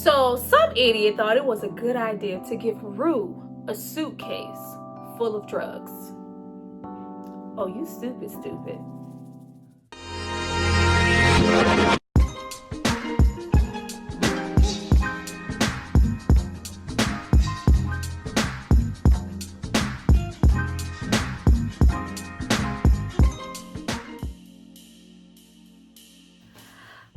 So some idiot thought it was a good idea to give Rue a suitcase full of drugs. Oh, you stupid.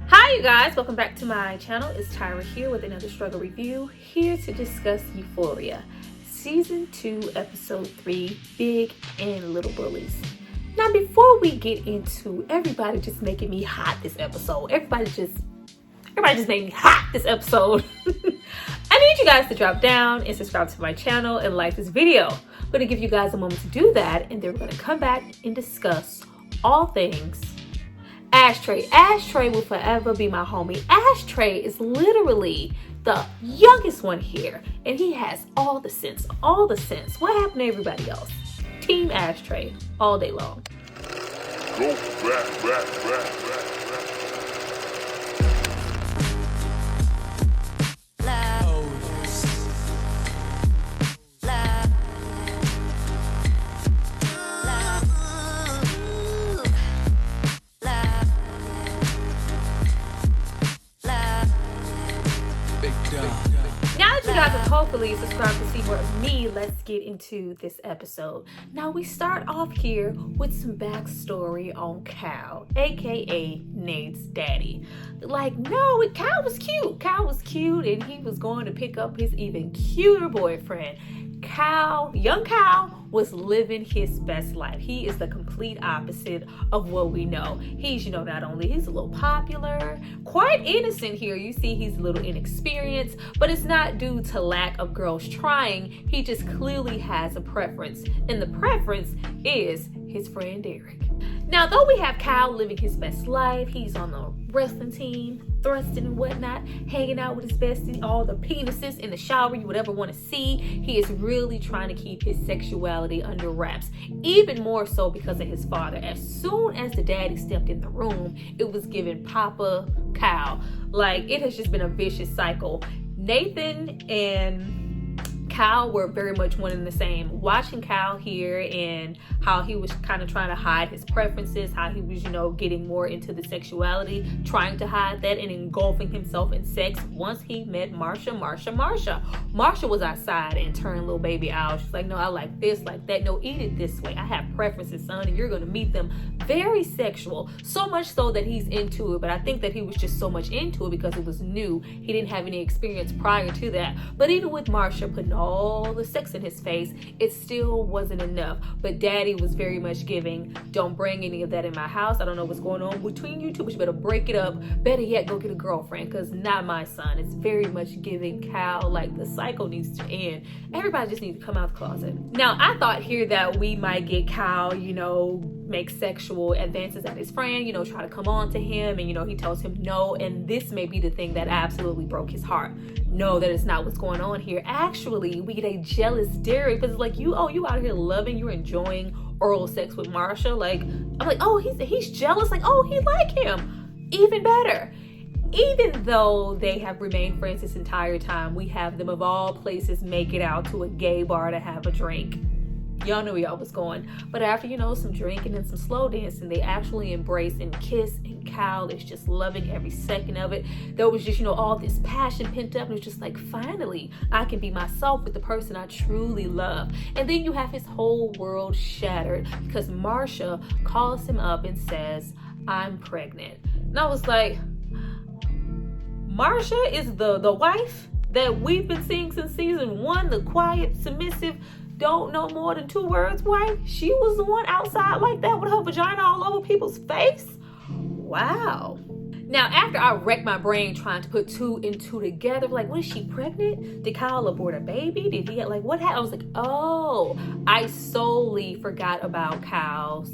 Hi you guys, welcome back to my channel. It's Tyra here with another struggle review, here to discuss Euphoria season 2 episode 3, Big and Little Bullies. Now before we get into everybody just making me hot this episode, everybody just made me hot this episode. I need you guys to drop down and subscribe to my channel and like this video. I'm going to give you guys a moment to do that, and then we're going to come back and discuss all things Ashtray. Ashtray will forever be my homie. Ashtray is literally the youngest one here, and he has all the sense. What happened to everybody else? Team Ashtray all day long. Go back. Now that you guys have hopefully subscribed to see more of me, let's get into this episode. Now we start off here with some backstory on Cal, aka Nate's daddy. Like, no, Cal was cute and he was going to pick up his even cuter boyfriend. Young Cal was living his best life. He is the complete opposite of what we know. He's, not only he's a little popular, quite innocent here. You see he's a little inexperienced, but it's not due to lack of girls trying. He just clearly has a preference, and the preference is his friend Derek. Now, though we have Cal living his best life, he's on the wrestling team, thrusting and whatnot, hanging out with his bestie, all the penises in the shower you would ever want to see. He is really trying to keep his sexuality under wraps, even more so because of his father. As soon as the daddy stepped in the room, it was giving Papa Cal. Like, it has just been a vicious cycle. Nathan and Cal were very much one and the same. Watching Cal here and how he was kind of trying to hide his preferences, how he was, getting more into the sexuality, trying to hide that and engulfing himself in sex. Once he met Marsha was outside and turned little baby out. She's like, no, I like this, like that. No, eat it this way. I have preferences, son, and you're going to meet them. Very sexual. So much so that he's into it, but I think that he was just so much into it because it was new. He didn't have any experience prior to that. But even with Marsha putting all the sex in his face, it still wasn't enough. But daddy was very much giving, don't bring any of that in my house. I don't know what's going on between you two, but you better break it up. Better yet, go get a girlfriend, because not my son. It's very much giving Cal, like, the cycle needs to end. Everybody just needs to come out the closet. Now, I thought here that we might get Cal, make sexual advances at his friend, try to come on to him, and he tells him no, and this may be the thing that absolutely broke his heart. No, that is not what's going on here. Actually, we get a jealous Derek, because it's like, you out here loving, you're enjoying oral sex with Marsha. Like, I'm like, oh, he's jealous. Like, oh, he like him. Even better. Even though they have remained friends this entire time, we have them of all places make it out to a gay bar to have a drink. Y'all knew y'all was going. But after, some drinking and some slow dancing, they actually embrace and kiss, and Cal is just loving every second of it. There was just, all this passion pent up, and it's just like, finally, I can be myself with the person I truly love. And then you have his whole world shattered because Marsha calls him up and says, I'm pregnant. And I was like, Marsha is the wife that we've been seeing since season 1, the quiet, submissive, don't know more than 2 words wife. She was the one outside like that with her vagina all over people's face. Wow. Now, after I wrecked my brain trying to put 2 and 2 together, like, was she pregnant? Did Kyle abort a baby? Did he, what happened? I was like, oh, I solely forgot about Kyle's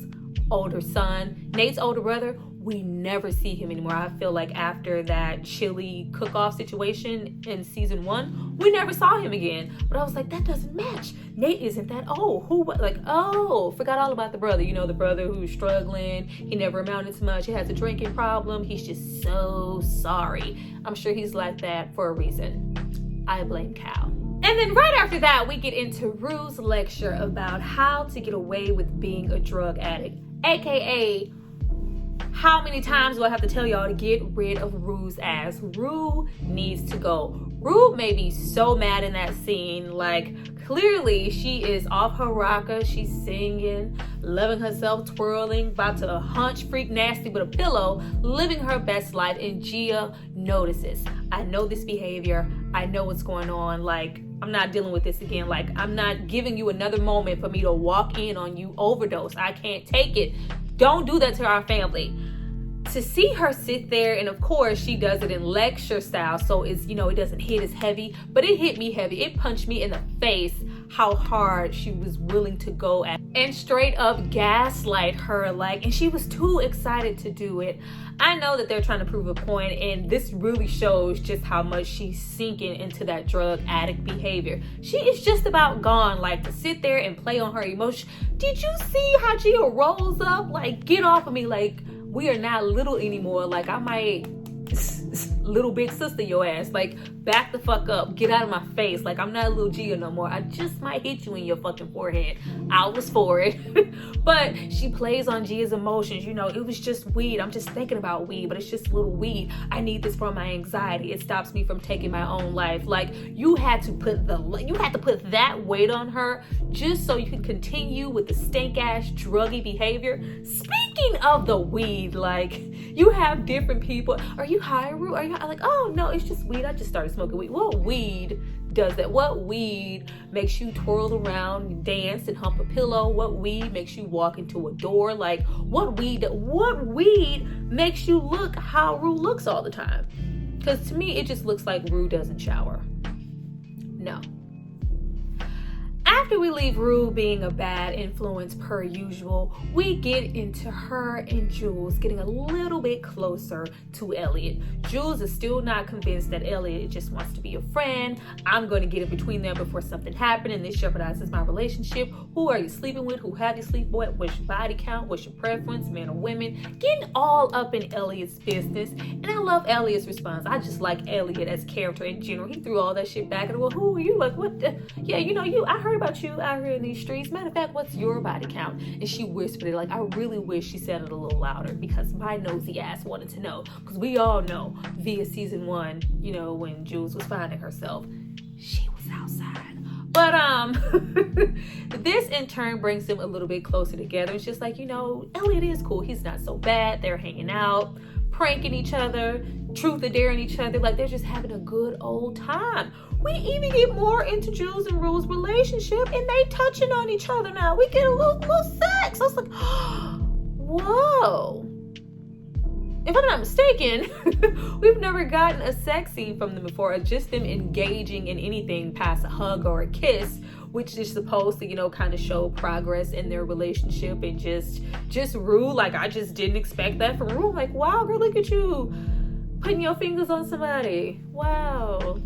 older son, Nate's older brother, we never see him anymore. I feel like after that chili cook-off situation in season 1, we never saw him again. But I was like, that doesn't match. Nate isn't that old. Forgot all about the brother. You know, the brother who's struggling. He never amounted to much. He has a drinking problem. He's just so sorry. I'm sure he's like that for a reason. I blame Cal. And then right after that, we get into Rue's lecture about how to get away with being a drug addict, aka how many times do I have to tell y'all to get rid of Rue's ass? Rue needs to go. Rue made me so mad in that scene. Like, clearly she is off her rocker. She's singing, loving herself, twirling, about to hunch freak nasty with a pillow, living her best life, and Gia notices. I know this behavior. I know what's going on. Like, I'm not dealing with this again. Like, I'm not giving you another moment for me to walk in on you overdose. I can't take it. Don't do that to our family. To see her sit there, and of course she does it in lecture style, so it's, you know, it doesn't hit as heavy, but it hit me heavy. It punched me in the face how hard she was willing to go at and straight up gaslight her, like, and she was too excited to do it. I know that they're trying to prove a point, and this really shows just how much she's sinking into that drug addict behavior. She is just about gone, like, to sit there and play on her emotions. Did you see how Gia rolls up? Like, get off of me. Like, we are not little anymore. Like, I might little big sister your ass. Like, back the fuck up. Get out of my face. Like, I'm not a little Gia no more. I just might hit you in your fucking forehead. I was for it. But she plays on Gia's emotions. You know, it was just weed. I'm just thinking about weed, but it's just a little weed. I need this for my anxiety. It stops me from taking my own life. Like, you had to put that weight on her just so you can continue with the stink ass druggy behavior. Speaking of the weed, like, you have different people. Are you high, Rue? Are you high? Like, oh no, it's just weed. I just started smoking weed. What weed does that? What weed makes you twirl around, dance, and hump a pillow? What weed makes you walk into a door? Like, what weed makes you look how Rue looks all the time? Because to me, it just looks like Rue doesn't shower. No. After we leave Rue being a bad influence per usual, we get into her and Jules getting a little bit closer to Elliot. Jules is still not convinced that Elliot just wants to be a friend. I'm going to get in between them before something happens and this jeopardizes my relationship. Who are you sleeping with? Who have you sleep with? What's your body count? What's your preference? Men or women? Getting all up in Elliot's business. And I love Elliot's response. I just like Elliot as character in general. He threw all that shit back at her. Well, who are you? Like, what the? Yeah, you know, I heard about you out here in these streets. Matter of fact, what's your body count? And she whispered it. Like, I really wish she said it a little louder because my nosy ass wanted to know. Because we all know via season 1, you know, when Jules was finding herself, she was outside. But this in turn brings them a little bit closer together. It's just like, you know, Elliot is cool. He's not so bad. They're hanging out, pranking each other, truth or daring each other. Like, they're just having a good old time. We even get more into Jules and Rue's relationship, and they touching on each other now. We get a little sex. I was like, whoa. If I'm not mistaken, we've never gotten a sex scene from them before, just them engaging in anything past a hug or a kiss, which is supposed to, you know, kind of show progress in their relationship. And just Rue, like, I just didn't expect that from Rue. I'm like, wow, girl, look at you putting your fingers on somebody. Wow.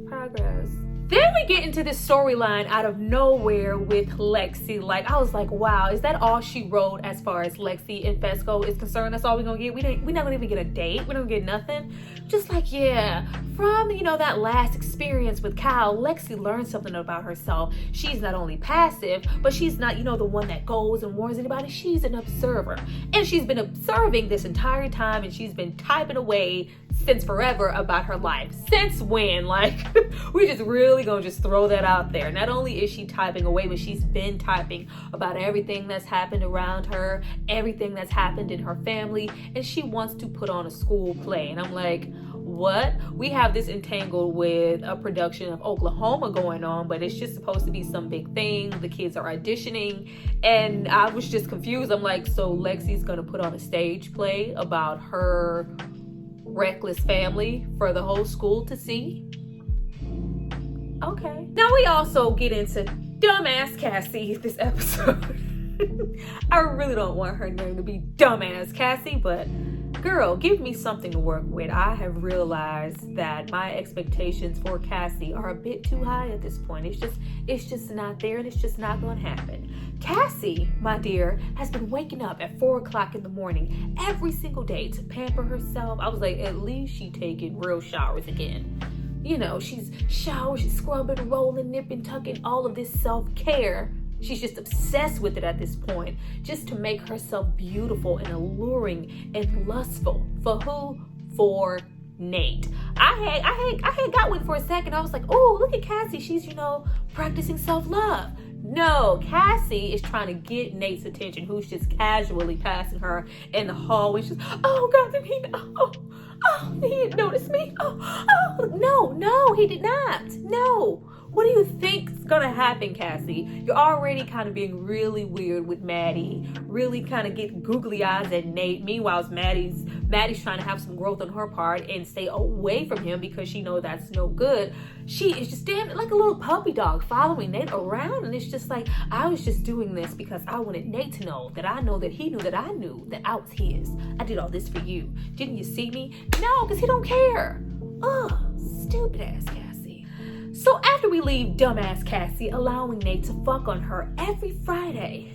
Progress. Then we get into this storyline out of nowhere with Lexi. Like, I was like, wow, is that all she wrote as far as Lexi and Fesco is concerned? That's all we're gonna get? We're not gonna even get a date? We don't get nothing? Just like, yeah, from, you know, that last experience with Kyle, Lexi learned something about herself. She's not only passive, but she's not, you know, the one that goes and warns anybody. She's an observer. And she's been observing this entire time, and she's been typing away since forever about her life. Since when? Like, we just really gonna just throw that out there. Not only is she typing away, but she's been typing about everything that's happened around her, everything that's happened in her family, and she wants to put on a school play. And I'm like, what? We have this entangled with a production of Oklahoma going on, but it's just supposed to be some big thing. The kids are auditioning, and I was just confused. I'm like, so Lexi's gonna put on a stage play about her reckless family for the whole school to see? Okay. Now we also get into dumbass Cassie this episode. I really don't want her name to be Dumbass Cassie, but girl, give me something to work with. I have realized that my expectations for Cassie are a bit too high at this point. It's just not there, and it's just not going to happen. Cassie, my dear, has been waking up at 4 o'clock in the morning every single day to pamper herself. I was like, at least she taking real showers again. You know, she's showering, she's scrubbing, rolling, nipping, tucking, all of this self-care. She's just obsessed with it at this point, just to make herself beautiful and alluring and lustful. For who? For Nate. I had got with it for a second. I was like, oh, look at Cassie. She's, practicing self-love. No, Cassie is trying to get Nate's attention, who's just casually passing her in the hallway. She's, oh, God, did he he didn't notice me. No, he did not. No. What do you think's gonna happen, Cassie? You're already kind of being really weird with Maddie, really kind of getting googly eyes at Nate. Meanwhile, Maddie's trying to have some growth on her part and stay away from him because she knows that's no good. She is just damn like a little puppy dog following Nate around, and it's just like, I was just doing this because I wanted Nate to know that I know that he knew that I knew that I was his. I did all this for you. Didn't you see me? No, because he don't care. Ugh, stupid ass Cassie. So after we leave dumbass Cassie allowing Nate to fuck on her every Friday,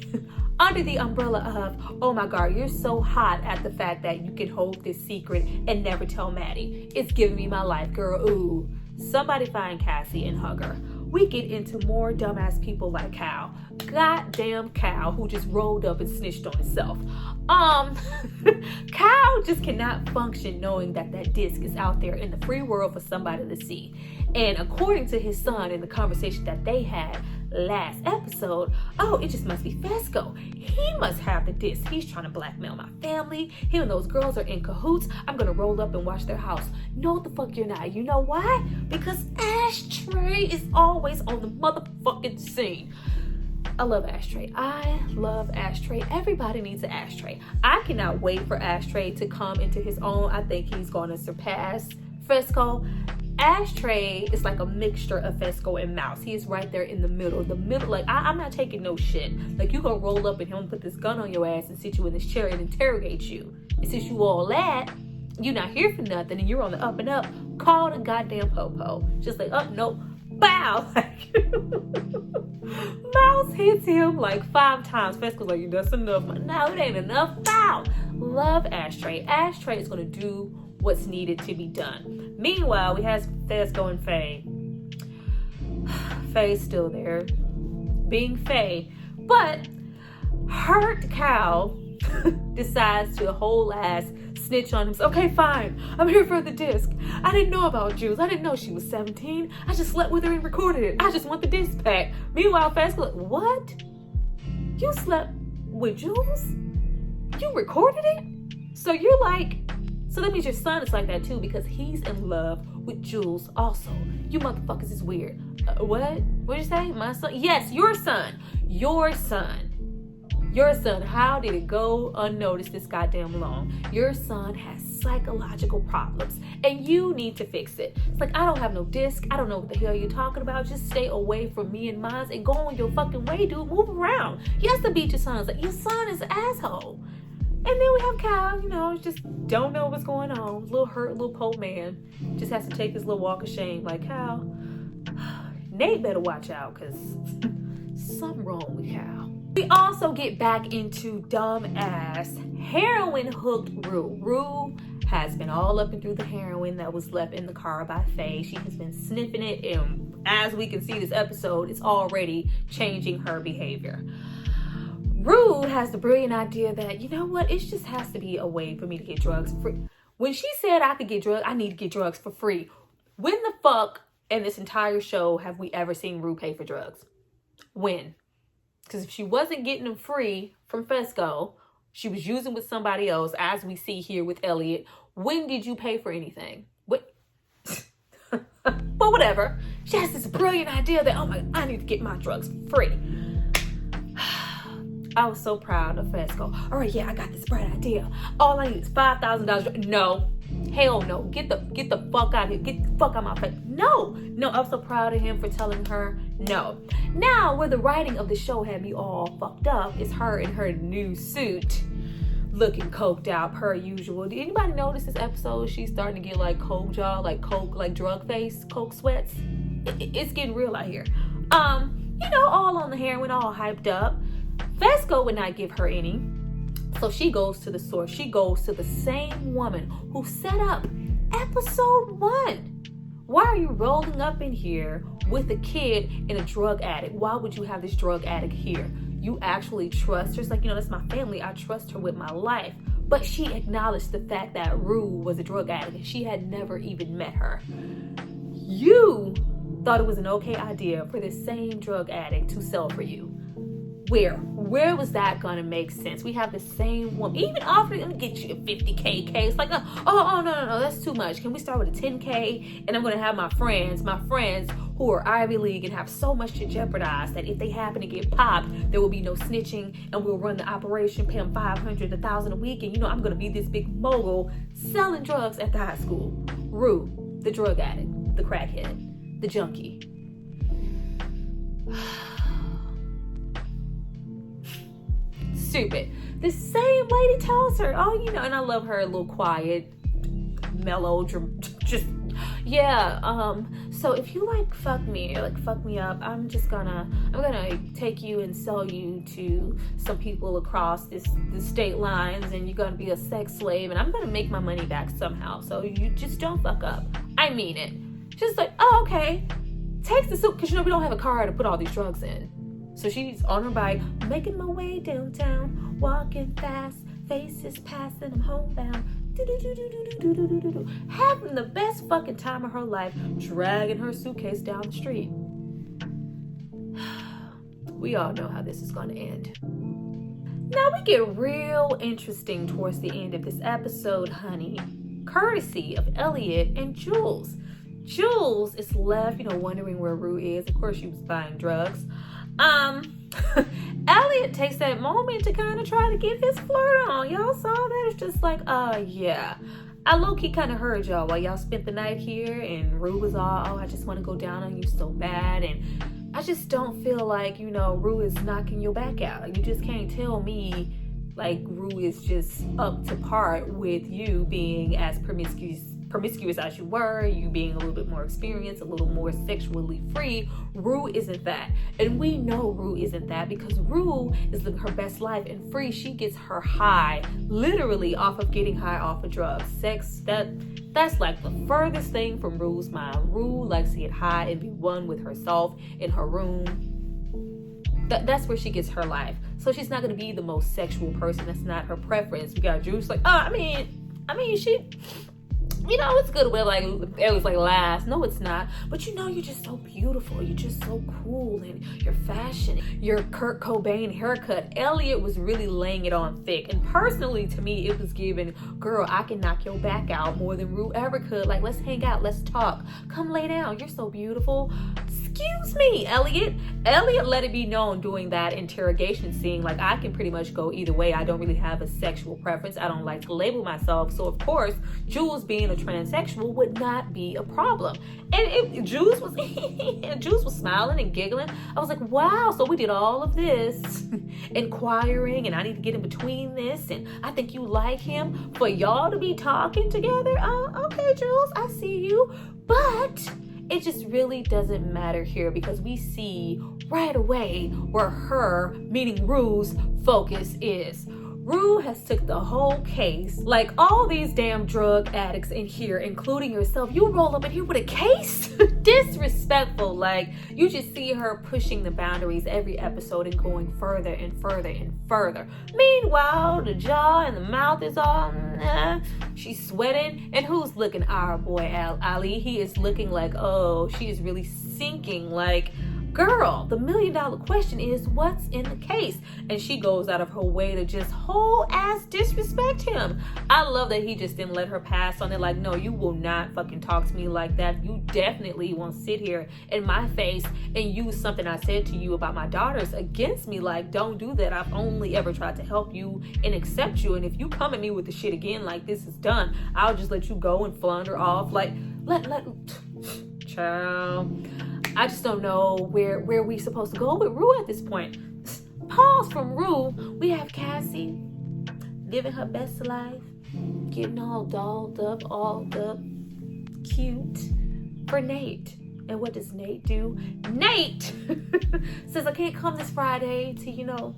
under the umbrella of, oh my God, you're so hot at the fact that you can hold this secret and never tell Maddie. It's giving me my life, girl. Ooh. Somebody find Cassie and hug her. We get into more dumbass people like Cal. Goddamn Cal, who just rolled up and snitched on himself. Cal just cannot function knowing that disc is out there in the free world for somebody to see. And according to his son in the conversation that they had last episode, oh, it just must be Fesco. He must have the disc. He's trying to blackmail my family. Him and those girls are in cahoots. I'm gonna roll up and watch their house. No, the fuck you're not. You know why? Because Ashtray is always on the motherfucking scene. I love Ashtray. I love Ashtray. Everybody needs an Ashtray. I cannot wait for Ashtray to come into his own. I think he's going to surpass Fesco. Ashtray is like a mixture of Fesco and Mouse. He is right there in the middle. Like, I'm not taking no shit. Like, you gonna roll up and him put this gun on your ass and sit you in this chair and interrogate you. And since you all that, you're not here for nothing and you're on the up and up, call the goddamn popo. Just like, oh, nope. Bow. Mouse hits him like 5 times. Fesco's like, that's enough. No, it ain't enough. Bow. Love Ashtray. Ashtray is gonna do what's needed to be done. Meanwhile, we have Fesco and Faye. Faye's still there, being Faye, but hurt Cal decides to whole ass snitch on him. Okay, fine. I'm here for the disc. I didn't know about Jules. I didn't know she was 17. I just slept with her and recorded it. I just want the disc back. Meanwhile, Fesco like, what? You slept with Jules? You recorded it? So you're like, so that means your son is like that too, because he's in love with Jules also. You motherfuckers is weird. What? What'd you say? My son? Yes, your son. Your son. Your son. How did it go unnoticed this goddamn long? Your son has psychological problems and you need to fix it. It's like, I don't have no disc. I don't know what the hell you're talking about. Just stay away from me and mine and go on your fucking way, dude. Move around. You have to beat your son. It's like, your son is an asshole. And then we have Cal, just don't know what's going on. Little hurt, little poor man. Just has to take his little walk of shame. Like, Cal, Nate better watch out because something wrong with Cal. We also get back into dumbass heroin hooked Rue. Rue has been all up and through the heroin that was left in the car by Faye. She has been sniffing it, and as we can see this episode, it's already changing her behavior. Rue has the brilliant idea that, you know what, it just has to be a way for me to get drugs for free. When she said I could get drugs, I need to get drugs for free. When the fuck in this entire show have we ever seen Rue pay for drugs? When? Because if she wasn't getting them free from Fesco, she was using with somebody else, as we see here with Elliot. When did you pay for anything? What? But whatever. She has this brilliant idea that, oh my, I need to get my drugs free. I was so proud of Fesco. All right, yeah, I got this bright idea. All I need is $5,000. No, Hell no. Get the fuck out of here. Get the fuck out of my face. No, I'm so proud of him for telling her no. Now, where the writing of the show had me all fucked up is her in her new suit, looking coked out per usual. Did anybody notice this episode? She's starting to get like coke jaw, like coke, like drug face, coke sweats. It's getting real out here. All on the heroin, all hyped up. Fesco would not give her any. So she goes to the source. She goes to the same woman who set up episode 1. Why are you rolling up in here with a kid and a drug addict? Why would you have this drug addict here? You actually trust her. It's like, that's my family. I trust her with my life. But she acknowledged the fact that Rue was a drug addict and she had never even met her. You thought it was an okay idea for this same drug addict to sell for you. Where was that gonna make sense? We have the same woman even offering to get you a 50K case. Like, oh no, that's too much. Can we start with a 10K? And I'm gonna have my friends who are Ivy League and have so much to jeopardize that if they happen to get popped, there will be no snitching, and we'll run the operation, pay them $500, $1,000 a week, and I'm gonna be this big mogul selling drugs at the high school. Rue, the drug addict, the crackhead, the junkie. Stupid. The same lady tells her, and I love her, a little quiet, mellow, just, so if you fuck me up, I'm gonna take you and sell you to some people across the state lines, and you're gonna be a sex slave, and I'm gonna make my money back somehow, so you just don't fuck up. I mean it. Just like, oh, okay. Takes the suit, because we don't have a car to put all these drugs in. So she's on her bike, making my way downtown, walking fast, faces passing, I'm homebound, having the best fucking time of her life, dragging her suitcase down the street. We all know how this is going to end. Now we get real interesting towards the end of this episode, honey, courtesy of Elliot and Jules. Jules is left, wondering where Rue is. Of course, she was buying drugs. Elliot takes that moment to kind of try to get his flirt on. Y'all saw that? It's just like, yeah. I low-key kind of heard y'all while y'all spent the night here, and Rue was all, I just want to go down on you so bad, and I just don't feel like, Rue is knocking your back out. You just can't tell me, Rue is just up to par with you being as promiscuous as you were, you being a little bit more experienced, a little more sexually free. Rue isn't that. And we know Rue isn't that because Rue is living her best life and free. She gets her high literally off of getting high off of drugs. Sex, that's like the furthest thing from Rue's mind. Rue likes to get high and be one with herself in her room. That's where she gets her life. So she's not going to be the most sexual person. That's not her preference. We got Juice I mean, she... it's good when it was last. No, it's not. But you're just so beautiful. You're just so cool, and your fashion, your Kurt Cobain haircut. Elliot was really laying it on thick. And personally, to me, it was giving, girl, I can knock your back out more than Rue ever could. Let's hang out. Let's talk. Come lay down. You're so beautiful. Excuse me, Elliot. Elliot let it be known during that interrogation scene, I can pretty much go either way. I don't really have a sexual preference. I don't like to label myself. So, of course, Jules being a transsexual would not be a problem. And Jules was smiling and giggling. I was like, wow, so we did all of this inquiring, and I need to get in between this, and I think you like him for y'all to be talking together. Okay, Jules, I see you. But it just really doesn't matter here because we see right away where her, meaning Rue's, focus is. Rue has took the whole case, all these damn drug addicts in here, including yourself. You roll up in here with a case? Disrespectful. You just see her pushing the boundaries every episode and going further and further and further. Meanwhile, the jaw and the mouth is all, she's sweating. And who's looking? Our boy Ali. He is looking she is really sinking girl, the $1 million question is, what's in the case? And she goes out of her way to just whole ass disrespect him. I love that he just didn't let her pass on it. Like, no, you will not fucking talk to me like that. You definitely won't sit here in my face and use something I said to you about my daughters against me. Like, don't do that. I've only ever tried to help you and accept you. And if you come at me with the shit again, like, this is done, I'll just let you go and flounder off. Like, child, I just don't know where we supposed to go with Rue at this point. Pause from Rue. We have Cassie living her best life, getting all dolled up, all up, cute for Nate. And what does Nate do? Nate says, I can't come this Friday to,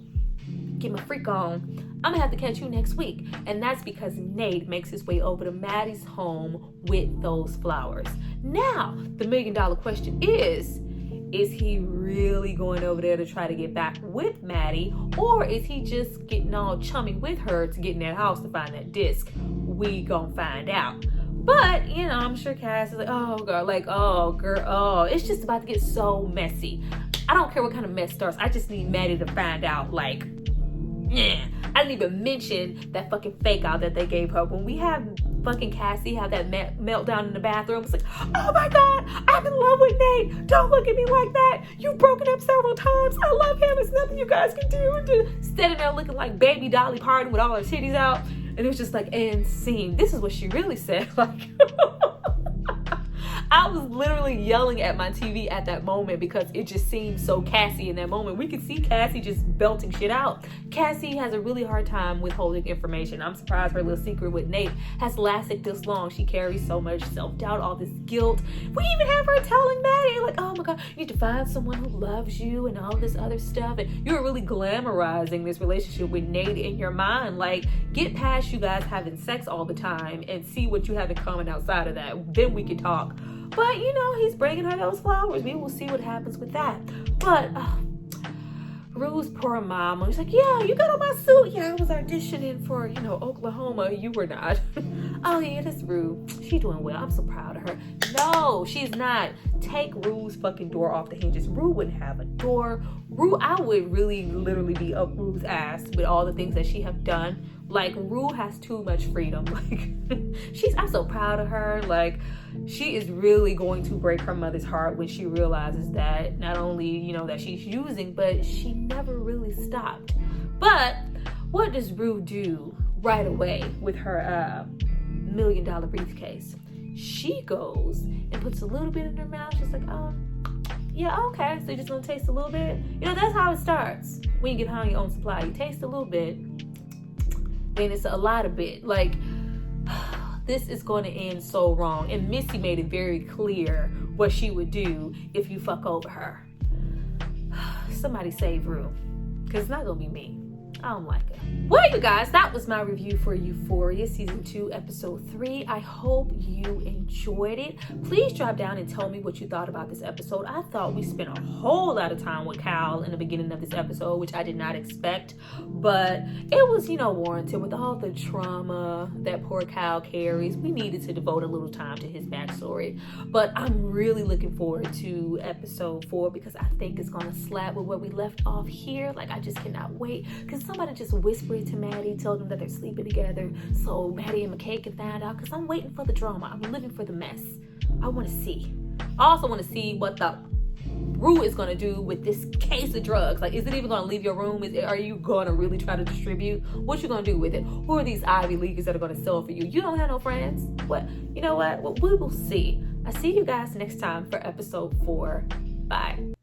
get my freak on. I'm gonna have to catch you next week. And that's because Nate makes his way over to Maddie's home with those flowers. Now, the $1 million question is he really going over there to try to get back with Maddie? Or is he just getting all chummy with her to get in that house to find that disc? We gonna find out. But, I'm sure Cass is like, oh, girl, it's just about to get so messy. I don't care what kind of mess starts. I just need Maddie to find out, I didn't even mention that fucking fake out that they gave her. When we have fucking Cassie have that meltdown in the bathroom, it's like, oh my God, I'm in love with Nate. Don't look at me like that. You've broken up several times. I love him. There's nothing you guys can do. Standing there looking like baby Dolly Parton with all her titties out. And it was just like, and scene. This is what she really said. Like, I was literally yelling at my TV at that moment because it just seemed so Cassie in that moment. We could see Cassie just belting shit out. Cassie has a really hard time withholding information. I'm surprised her little secret with Nate has lasted this long. She carries so much self-doubt, all this guilt. We even have her telling Maddie, like, oh my God, you need to find someone who loves you and all this other stuff. And you're really glamorizing this relationship with Nate in your mind. Like, get past you guys having sex all the time and see what you have in common outside of that. Then we can talk. But, he's bringing her those flowers. We will see what happens with that. But, Rue's poor mama. She's like, yeah, you got on my suit. Yeah, I was auditioning for, Oklahoma. You were not. Oh, yeah, that's Rue. She's doing well. I'm so proud of her. No, she's not. Take Rue's fucking door off the hinges. Rue wouldn't have a door. Rue, I would really literally be up Rue's ass with all the things that she have done. Like, Rue has too much freedom. Like, I'm so proud of her. Like, she is really going to break her mother's heart when she realizes that not only, that she's using, but she never really stopped. But what does Rue do right away with her $1 million briefcase? She goes and puts a little bit in her mouth. She's like, yeah, okay. So you're just going to taste a little bit? That's how it starts. When you get high on your own supply, you taste a little bit. And it's a lot of it. Like, this is going to end so wrong. And Missy made it very clear what she would do if you fuck over her. Somebody save Rue, because it's not going to be me. I don't like it. Well, you guys, that was my review for Euphoria Season 2, Episode 3. I hope you enjoyed it. Please drop down and tell me what you thought about this episode. I thought we spent a whole lot of time with Cal in the beginning of this episode, which I did not expect. But it was, warranted with all the trauma that poor Cal carries. We needed to devote a little time to his backstory. But I'm really looking forward to Episode 4 because I think it's going to slap with where we left off here. Like, I just cannot wait. Because somebody just whisper it to Maddie, tell them that they're sleeping together so Maddie and McKay can find out, because I'm waiting for the drama. I'm living for the mess. I want to see. I also want to see what the Rue is going to do with this case of drugs. Like, is it even going to leave your room? Are you going to really try to distribute? What you going to do with it? Who are these Ivy Leaguers that are going to sell for you? You don't have no friends? What? You know what? Well, we will see. I see you guys next time for Episode 4. Bye.